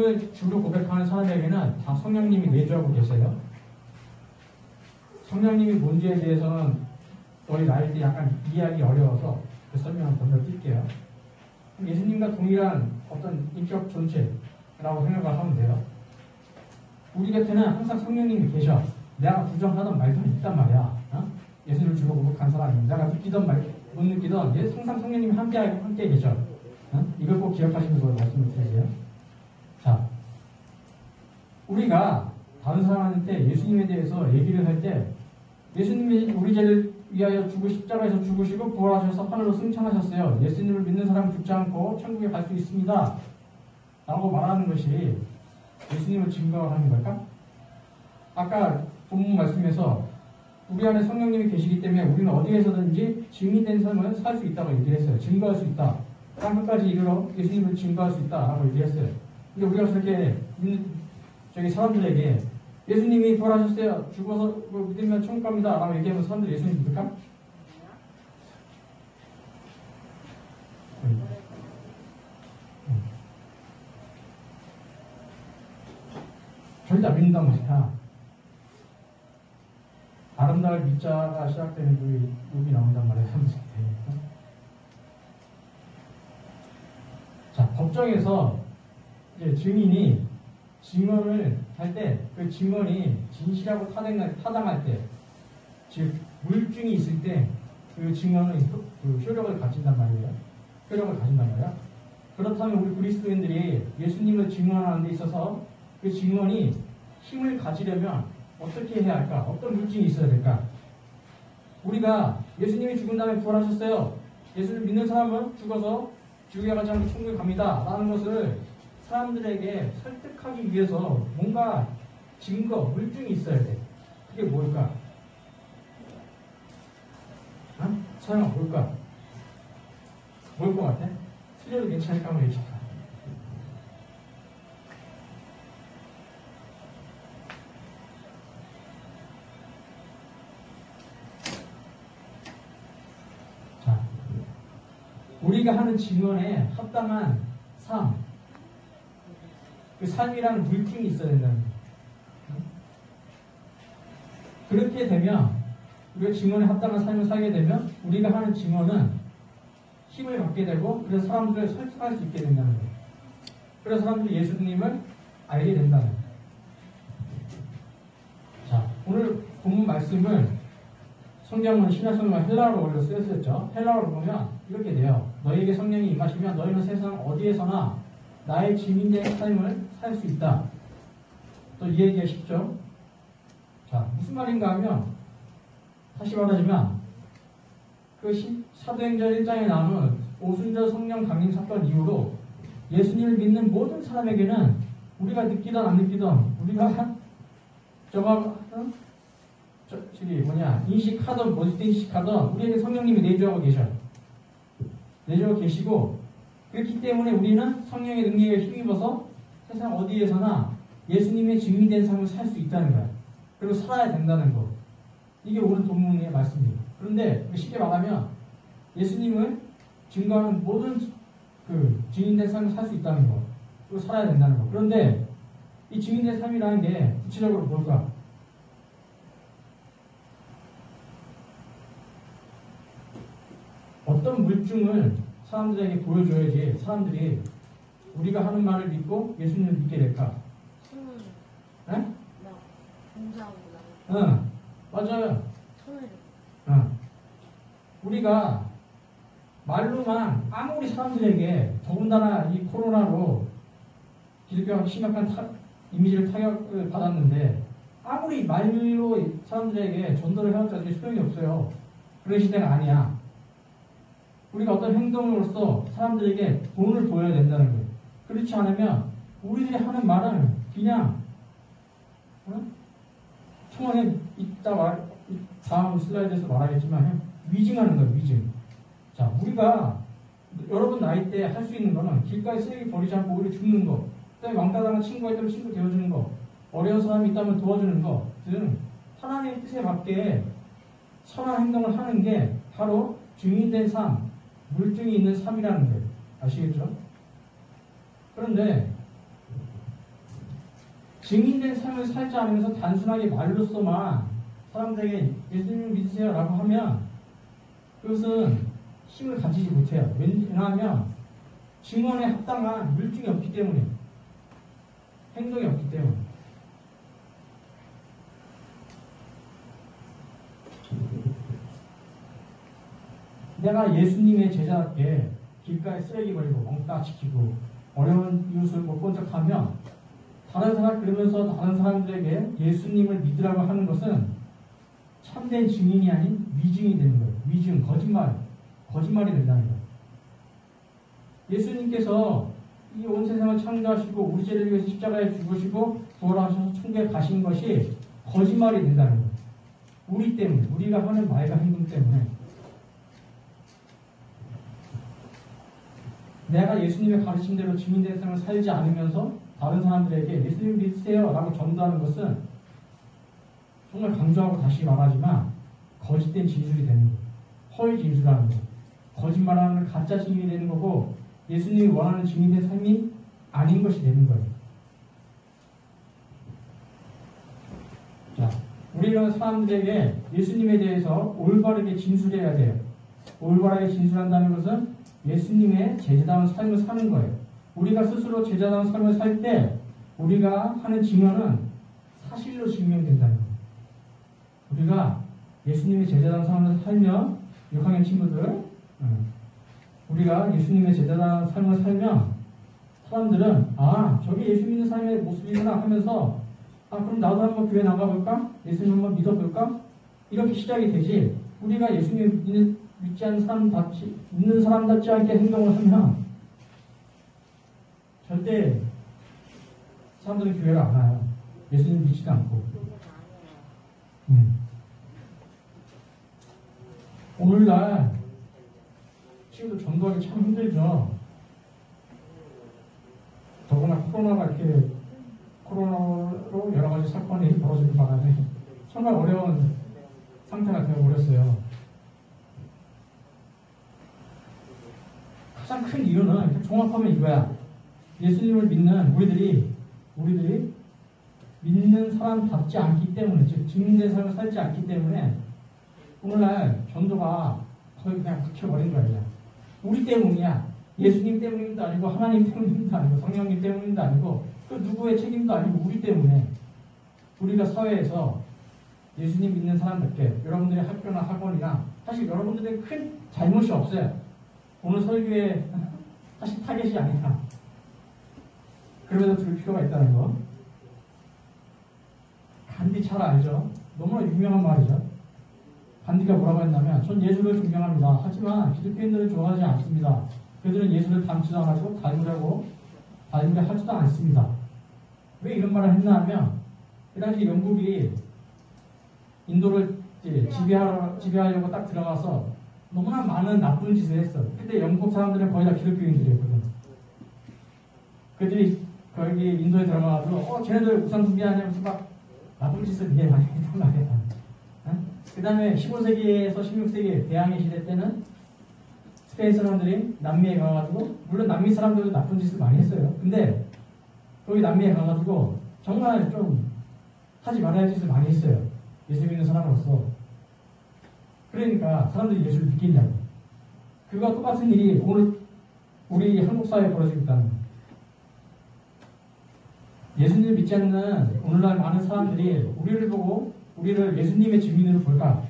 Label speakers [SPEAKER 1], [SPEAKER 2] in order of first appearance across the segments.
[SPEAKER 1] 예수님을 주로 고백하는 사람에게는 다 성령님이 내주하고 계세요. 성령님이 뭔지에 대해서는 저희 나이 때 약간 이해하기 어려워서 그 설명을 건너뛸게요. 예수님과 동일한 어떤 인격 존재라고 생각을 하면 돼요. 우리 곁에는 항상 성령님이 계셔. 내가 부정하던 말도 있단 말이야. 예수님을 주로 고백한 사람이 내가 느끼던 말, 못 느끼던 항상 성령님이 함께 계셔. 이걸 꼭 기억하시면서 말씀을 드리세요. 자, 우리가 다른 사람한테 예수님에 대해서 얘기를 할 때 예수님이 우리 죄를 위하여 십자가에서 죽으시고 부활하셔서 하늘로 승천하셨어요. 예수님을 믿는 사람은 죽지 않고 천국에 갈 수 있습니다. 라고 말하는 것이 예수님을 증거하는 걸까? 아까 본문 말씀에서 우리 안에 성령님이 계시기 때문에 우리는 어디에서든지 증인된 삶을 살 수 있다고 얘기했어요. 증거할 수 있다. 땅끝까지 이르러 예수님을 증거할 수 있다라고 얘기했어요. 근데 우리가 저렇게 저기 사람들에게 예수님이 부활하셨어요. 죽어서 믿으면 천국 갑니다. 라고 얘기하면 사람들이 예수님 믿을까? 절대 안 믿는다는 것이야. 아름다울 밑자가 시작되는 그 욕이 나온단 말이에요. 자, 법정에서 이제 증인이 증언을 할 때 그 증언이 진실하고 타당할 때, 즉 물증이 있을 때 그 증언은 그 효력을 가진단 말이에요. 효력을 가진단 말이야. 그렇다면 우리 그리스도인들이 예수님을 증언하는 데 있어서 그 증언이 힘을 가지려면 어떻게 해야 할까? 어떤 물증이 있어야 될까? 우리가 예수님이 죽은 다음에 부활하셨어요. 예수를 믿는 사람은 죽어서 지옥에 가지 않고 천국에 갑니다. 라는 것을 사람들에게 설득하기 위해서 뭔가 증거, 물증이 있어야 돼. 그게 뭘까? 서영아, 뭘까? 뭘 것 같아? 틀려도 괜찮을까? 한번 얘기해봐. 자, 우리가 하는 증언에 합당한 삶, 그 삶이라는 물증이 있어야 된다는 거예요. 그렇게 되면 우리가 증언에 합당한 삶을 살게 되면 우리가 하는 증언은 힘을 갖게 되고 그래서 사람들을 설득할 수 있게 된다는 거예요. 그래서 사람들이 예수님을 알게 된다는 거예요. 자, 오늘 본문 말씀을 성경은 신약성경과 헬라어로 원래 쓰였었죠. 헬라어로 보면 이렇게 돼요. 너희에게 성령이 임하시면 너희는 세상 어디에서나 나의 증인된 삶을 살 수 있다. 또 이해하기가 쉽죠? 자, 무슨 말인가 하면 다시 말하지만 그 사도행전 1장에 나오는 오순절 성령 강림 사건 이후로 예수님을 믿는 모든 사람에게는 우리가 느끼던 안 느끼던 우리가 인식하던 못 인식하던 우리에게 성령님이 내주하고 계셔요. 내주하고 계시고 그렇기 때문에 우리는 성령의 능력에 힘입어서 세상 어디에서나 예수님의 증인된 삶을 살 수 있다는 거야. 그리고 살아야 된다는 거. 이게 오늘 본문의 말씀이에요. 그런데 쉽게 말하면 예수님을 증거하는 모든 그 증인된 삶을 살 수 있다는 거. 그리고 살아야 된다는 거. 그런데 이 증인된 삶이라는 게 구체적으로 뭘까? 어떤 물증을 사람들에게 보여줘야지 사람들이 우리가 하는 말을 믿고 예수님을 믿게 될까? 네? 응, 맞아요. 응. 우리가 말로만 아무리 사람들에게 더군다나 이 코로나로 기독교가 심각한 이미지를 타격을 받았는데 아무리 말로 사람들에게 전도를 해왔자도 소용이 없어요. 그런 시대가 아니야. 우리가 어떤 행동으로서 사람들에게 본을 보여야 된다는 거예요. 그렇지 않으면 우리들이 하는 말은 그냥 청원에 다음 슬라이드에서 말하겠지만 위증하는 거예요. 위증. 자, 우리가 여러분 나이 때 할 수 있는 거는 길가에 쓰레기 버리지 않고 오히려 줍는 거, 그다음에 왕따 당한 친구가 있다면 친구 되어주는 거, 어려운 사람이 있다면 도와주는 거 등 하나님의 뜻에 맞게 선한 행동을 하는 게 바로 증인된 삶, 물증이 있는 삶이라는 거예요. 아시겠죠? 그런데 증인된 삶을 살지 않으면서 단순하게 말로써만 사람들에게 예수님을 믿으세요 라고 하면 그것은 힘을 가지지 못해요. 왜냐하면 증언에 합당한 물증이 없기 때문에, 행동이 없기 때문에. 내가 예수님의 제자답게 길가에 쓰레기 버리고 멍따 지키고 어려운 이웃을 못 본 척하면 그러면서 다른 사람들에게 예수님을 믿으라고 하는 것은 참된 증인이 아닌 위증이 되는 거예요. 위증, 거짓말이 된다는 거예요. 예수님께서 이 온 세상을 창조하시고 우리 죄를 위해서 십자가에 죽으시고 부활하셔서 천국에 가신 것이 거짓말이 된다는 거예요. 우리 때문에, 우리가 하는 말과 행동 때문에. 내가 예수님의 가르침대로 증인된 삶을 살지 않으면서 다른 사람들에게 예수님 믿으세요 라고 전도하는 것은 정말 강조하고 다시 말하지만 거짓된 진술이 되는 거예요. 허위 진술하는 거예요. 거짓말하는 가짜 증인이 되는 거고 예수님이 원하는 증인된 삶이 아닌 것이 되는 거예요. 자, 우리는 사람들에게 예수님에 대해서 올바르게 진술해야 돼요. 올바르게 진술한다는 것은 예수님의 제자다운 삶을 사는 거예요. 우리가 스스로 제자다운 삶을 살 때 우리가 하는 증언은 사실로 증명된다는 거예요. 우리가 예수님의 제자다운 삶을 살면 6학년 친구들 우리가 예수님의 제자다운 삶을 살면 사람들은 저게 예수 믿는 삶의 모습이구나 하면서 그럼 나도 한번 교회 나가볼까? 예수님 한번 믿어볼까? 이렇게 시작이 되지. 우리가 예수님 믿지 않는 사람답지, 믿는 사람답지 않게 행동을 하면 절대 사람들은 교회를 안 와요. 예수님 믿지도 않고. 오늘날 친구들 전도하기 참 힘들죠. 더구나 코로나로 여러 가지 사건이 벌어지는 바람에 정말 어려운 상태가 되어버렸어요. 가장 큰 이유는 종합하면 이거야. 예수님을 믿는 우리들이 믿는 사람답지 않기 때문에, 즉 증인된 삶을 살지 않기 때문에 오늘날 전도가 거의 그냥 묵혀버린 거예요. 우리 때문이야. 예수님 때문임도 아니고 하나님 때문임도 아니고 성령님 때문임도 아니고 그 누구의 책임도 아니고 우리 때문에 우리가 사회에서 예수님 믿는 사람답게 여러분들의 학교나 학원이나 사실 여러분들의 큰 잘못이 없어요. 오늘 설교에 사실 타겟이 아니라 그럼에도 들을 필요가 있다는 거. 간디 잘 알죠? 너무나 유명한 말이죠. 간디가 뭐라고 했냐면 전 예수를 존경합니다. 하지만 기독교인들은 좋아하지 않습니다. 그들은 예수를 닮지도 않고 닮으려 하지도 않습니다. 왜 이런 말을 했나 하면 그 당시 영국이 인도를 지배하려고 딱 들어가서 너무나 많은 나쁜 짓을 했어. 근데 영국 사람들은 거의 다 기독교인들이었거든. 그들이 거기 인도에 들어가가지고 쟤네들 우상 숭배하냐면서 막 나쁜 짓을 되게 많이 했단 말이야. 그 다음에 15세기에서 16세기 대항해 시대 때는 스페인 사람들이 남미에 가가지고, 물론 남미 사람들도 나쁜 짓을 많이 했어요. 근데 거기 남미에 가가지고 정말 좀 하지 말아야 할 짓을 많이 했어요. 예수 믿는 사람으로서. 그러니까 사람들이 예수를 믿겠냐고. 그거와 똑같은 일이 오늘 우리 한국 사회에 벌어지고 있다는 거예요. 예수님을 믿지 않는 오늘날 많은 사람들이 우리를 보고 우리를 예수님의 증인으로 볼까?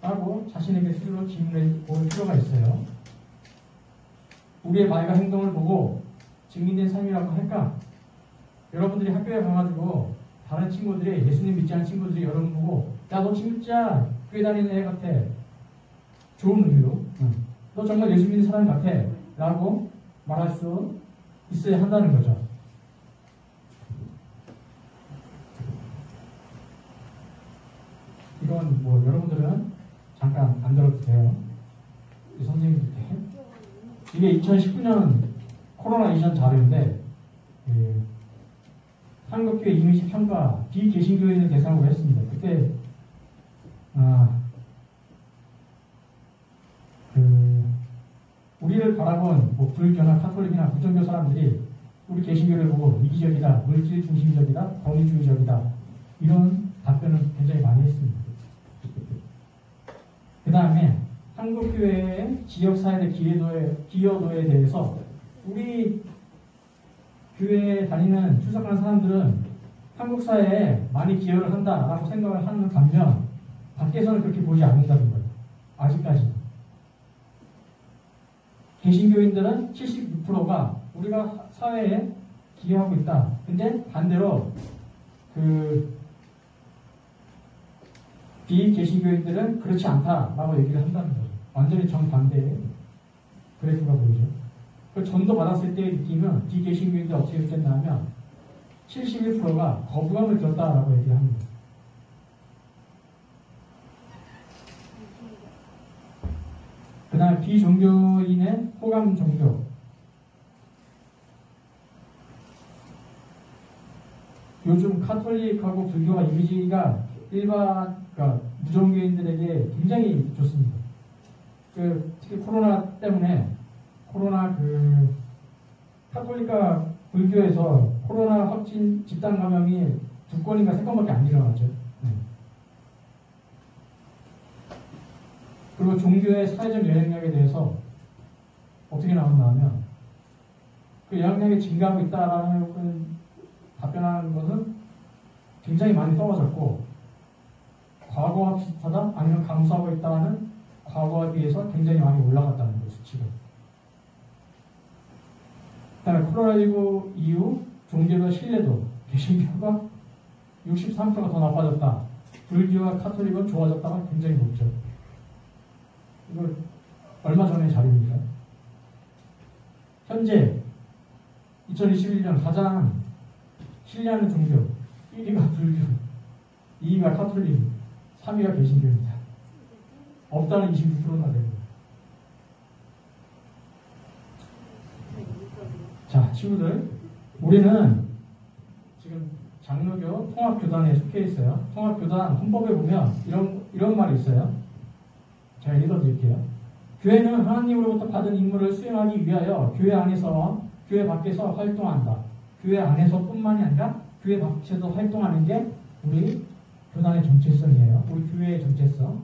[SPEAKER 1] 라고 자신에게 스스로 질문해 볼 필요가 있어요. 우리의 말과 행동을 보고 증인된 삶이라고 할까? 여러분들이 학교에 가가지고 다른 친구들이 예수님 믿지 않는 친구들이 여러분 보고 야, 너 진짜 교회 다니는 애 같아. 좋은 의미로. 너 정말 예수 믿는 사람 같아. 라고 말할 수 있어야 한다는 거죠. 이건 뭐 여러분들은 잠깐 안 들어도 돼요. 이 선생님들께. 이게 2019년 코로나 이전 자료인데 한국교회 이미지 평가 비개신교인을 대상으로 했습니다. 그때 우리를 바라본 뭐 불교나 카톨릭이나 무종교 사람들이 우리 개신교를 보고 이기적이다, 물질 중심적이다, 권위주의적이다 이런 답변을 굉장히 많이 했습니다. 그 다음에 한국교회의 지역사회의 기여도에 대해서 우리 교회에 다니는 출석하는 사람들은 한국 사회에 많이 기여를 한다라고 생각을 하는 반면 밖에서는 그렇게 보지 않는다는 거예요. 아직까지는. 개신교인들은 76%가 우리가 사회에 기여하고 있다. 근데 반대로 비개신교인들은 그렇지 않다라고 얘기를 한다는 거죠. 완전히 정반대의 그래프가 보이죠. 그 전도 받았을 때의 느낌은 비개신교인들 어떻게 느꼈냐면 71%가 거부감을 느꼈다라고 얘기를 합니다. 그 다음에 비종교인의 호감 종교. 요즘 카톨릭하고 불교가 이미지가 그러니까 무종교인들에게 굉장히 좋습니다. 특히 코로나 때문에 카톨릭과 불교에서 코로나 확진 집단 감염이 2건인가 3건밖에 안 일어났죠. 그리고 종교의 사회적 영향력에 대해서 어떻게 나왔나 하면 그 영향력이 증가하고 있다라는 답변하는 것은 굉장히 많이 떨어졌고 과거와 비슷하다 아니면 감소하고 있다는 과거에 비해서 굉장히 많이 올라갔다는 거예요. 수치가. 그다음에 코로나19 이후 종교의 신뢰도 개신교가 63%가 더 나빠졌다. 불교와 카톨릭은 좋아졌다가 굉장히 높죠. 이거 얼마 전의 자료입니다. 현재 2021년 가장 신뢰하는 종교 1위가 불교, 2위가 카톨릭, 3위가 개신교입니다. 없다는 26%나 됩니다. 자, 친구들, 우리는 지금 장로교 통합교단에 속해 있어요. 통합교단 헌법에 보면 이런 말이 있어요. 제가 읽어드릴게요. 교회는 하나님으로부터 받은 임무를 수행하기 위하여 교회 안에서, 교회 밖에서 활동한다. 교회 안에서뿐만이 아니라 교회 밖에서도 활동하는 게 우리 교단의 정체성이에요. 우리 교회의 정체성.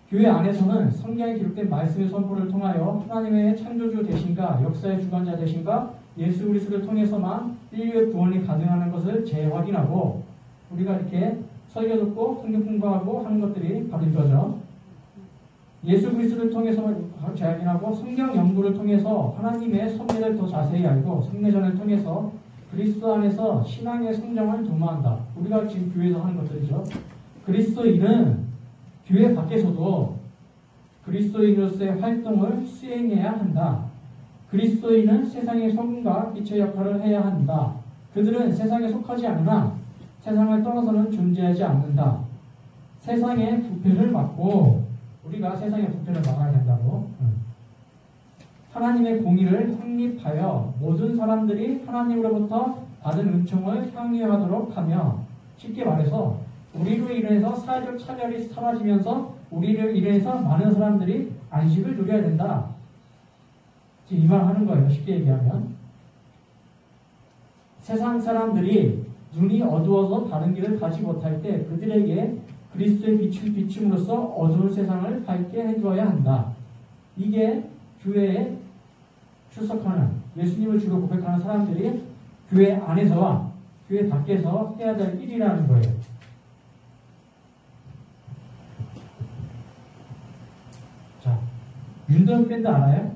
[SPEAKER 1] 교회 안에서는 성경에 기록된 말씀의 선포를 통하여 하나님의 창조주 되신가, 역사의 주관자 되신가, 예수 그리스도를 통해서만 인류의 구원이 가능하는 것을 재확인하고 우리가 이렇게 설교 듣고 성경 공부하고 하는 것들이 바로 이거죠. 예수 그리스도를 통해서만 재확인하고 성경 연구를 통해서 하나님의 섭리를 더 자세히 알고 성례전을 통해서 그리스도 안에서 신앙의 성장을 도모한다. 우리가 지금 교회에서 하는 것들이죠. 그리스도인은 교회 밖에서도 그리스도인으로서의 활동을 수행해야 한다. 그리스도인은 세상의 소금과 빛의 역할을 해야 한다. 그들은 세상에 속하지 않으나 세상을 떠나서는 존재하지 않는다. 세상의 부패를 막고 우리가 세상의 부패를 막아야 된다고. 하나님의 공의를 확립하여 모든 사람들이 하나님으로부터 받은 은총을 향유하도록 하며 쉽게 말해서 우리로 인해서 사회적 차별이 사라지면서 우리로 인해서 많은 사람들이 안식을 누려야 된다. 지금 이 말 하는 거예요. 쉽게 얘기하면 세상 사람들이 눈이 어두워서 다른 길을 가지 못할 때 그들에게 그리스도의 빛을 비춤으로써 어두운 세상을 밝게 해주어야 한다. 이게 교회에 출석하는 예수님을 주로 고백하는 사람들이 교회 안에서와 교회 밖에서 해야 될 일이라는 거예요. 자, 윤도현 밴드 알아요?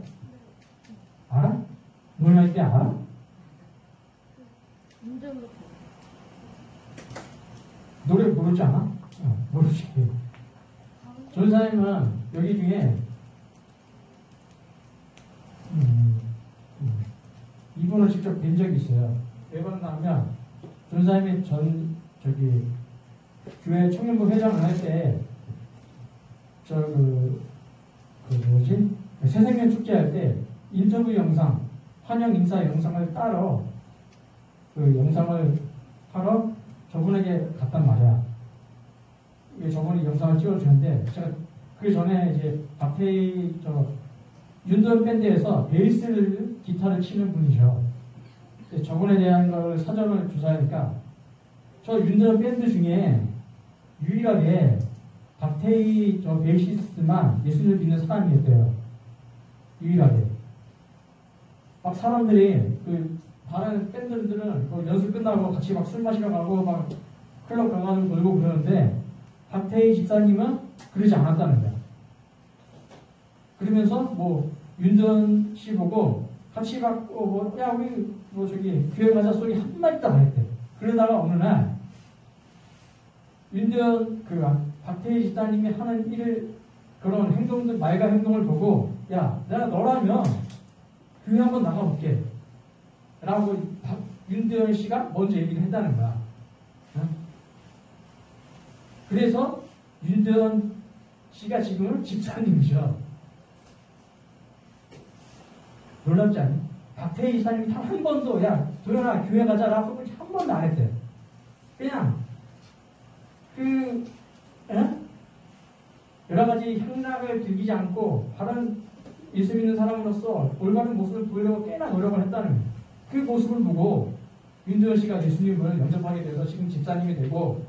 [SPEAKER 1] 알아? 노래할 때 알아? 노래 모르지 않아? 모르지. 전사님은 여기 중에 이분을 직접 뵌 적이 있어요. 왜 그런가 하면 전사님이 교회 청년부 회장을 할 때 새생명 축제 할 때 인터뷰 영상, 환영 인사 영상을 따로 그 영상을 하러 저분에게 갔단 말이야. 저분이 영상을 찍어주는데 제가 그 전에 이제 박태희 윤도현 밴드에서 베이스를 기타를 치는 분이죠. 저분에 대한 걸 사전을 조사하니까 저 윤전 밴드 중에 유일하게 박태희 저 베이시스트만 예수님을 믿는 사람이었대요. 유일하게. 막 사람들이 그 다른 밴드들은 그 연습 끝나고 같이 막 술 마시러 가고 막 클럽 가가지고 놀고 그러는데 박태희 집사님은 그러지 않았다는 거야. 그러면서 뭐 윤전 씨 보고 같이 막 야 우리 뭐 저기 교회 가자 소리 한마디도 안 했대. 그러다가 어느 날 윤전 그 박태희 집사님이 하는 일 그런 행동들 말과 행동을 보고 야 내가 너라면 교회 한번 나가볼게 라고 윤대현 씨가 먼저 얘기를 했다는 거야. 그래서 윤대현 씨가 지금은 집사님이죠. 놀랍지 않니? 박태희 집사님이 단 한 번도 야 도현아 교회 가자라고 한 번도 안 했대. 그냥 여러 가지 향락을 즐기지 않고 바른 예수 믿는 사람으로서 올바른 모습을 보이려고 꽤나 노력을 했다는 거예요. 그 모습을 보고 윤도현 씨가 예수님을 영접하게 돼서 지금 집사님이 되고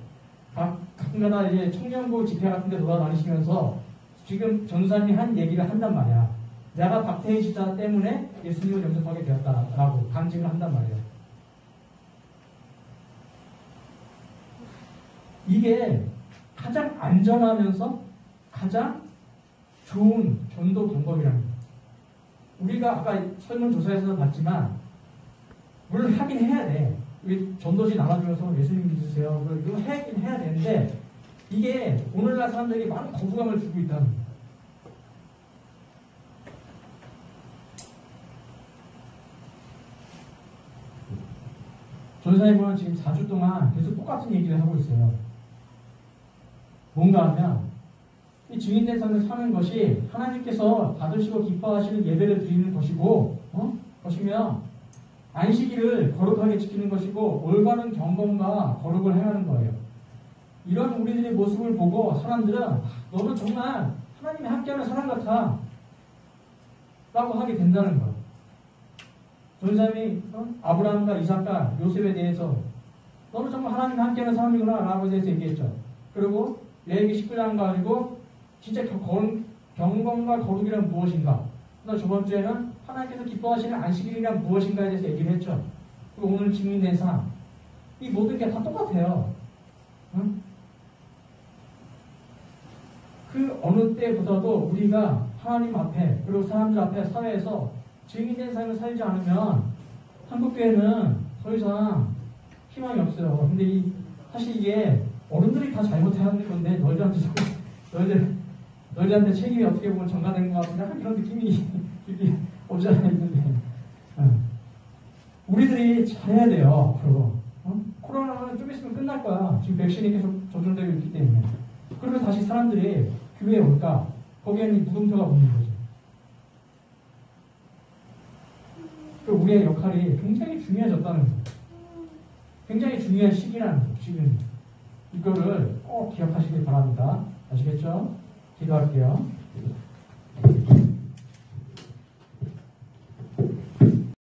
[SPEAKER 1] 가끔가다 이제 청년부 집회 같은 데 돌아다니시면서 지금 전사님이 한 얘기를 한단 말이야. 내가 박태희 집사 때문에 예수님을 영접하게 되었다라고 간증을 한단 말이에요. 이게 가장 안전하면서 가장 좋은 전도 방법이라는 거예요. 우리가 아까 설문조사에서 봤지만 물론 하긴 해야 돼. 우리 전도지 나눠주면서 예수님 믿으세요. 이거 하긴 해야 되는데 이게 오늘날 사람들에게 많은 거부감을 주고 있다는 거예요. 전사님은 지금 4주 동안 계속 똑같은 얘기를 하고 있어요. 뭔가 하면 이 증인된 삶을 사는 것이 하나님께서 받으시고 기뻐하시는 예배를 드리는 것이고 것이며 안식일을 거룩하게 지키는 것이고 올바른 경건과 거룩을 행하는 거예요. 이런 우리들의 모습을 보고 사람들은 너는 정말 하나님이 함께하는 사람 같아 라고 하게 된다는 거예요. 전사님이 아브라함과 이삭과 요셉에 대해서 너는 정말 하나님이 함께하는 사람이구나 라고 대해서 얘기했죠. 그리고 레위기 19장 가지고 진짜 경건과 거룩이란 무엇인가? 그래서 저번 주에는 하나님께서 기뻐하시는 안식일이란 무엇인가에 대해서 얘기를 했죠. 그리고 오늘 증인된 삶. 이 모든 게 다 똑같아요. 응? 그 어느 때보다도 우리가 하나님 앞에 그리고 사람들 앞에 사회에서 증인된 삶을 살지 않으면 한국교회는 더 이상 희망이 없어요. 근데 사실 이게 어른들이 다 잘못해야 하는 건데 너희들한테 책임이 어떻게 보면 전가된 것 같은데 약간 이런 느낌이 없지 않아 있는데 우리들이 잘해야 돼요. 앞으로 코로나는 좀 있으면 끝날 거야. 지금 백신이 계속 조절되고 있기 때문에. 그러면 다시 사람들이 교회에 올까? 거기에는 무덤표가 붙는 거죠. 우리의 역할이 굉장히 중요해졌다는 거예요. 굉장히 중요한 시기라는 거예요. 지금 이거를 꼭 기억하시길 바랍니다. 아시겠죠? 기도할게요.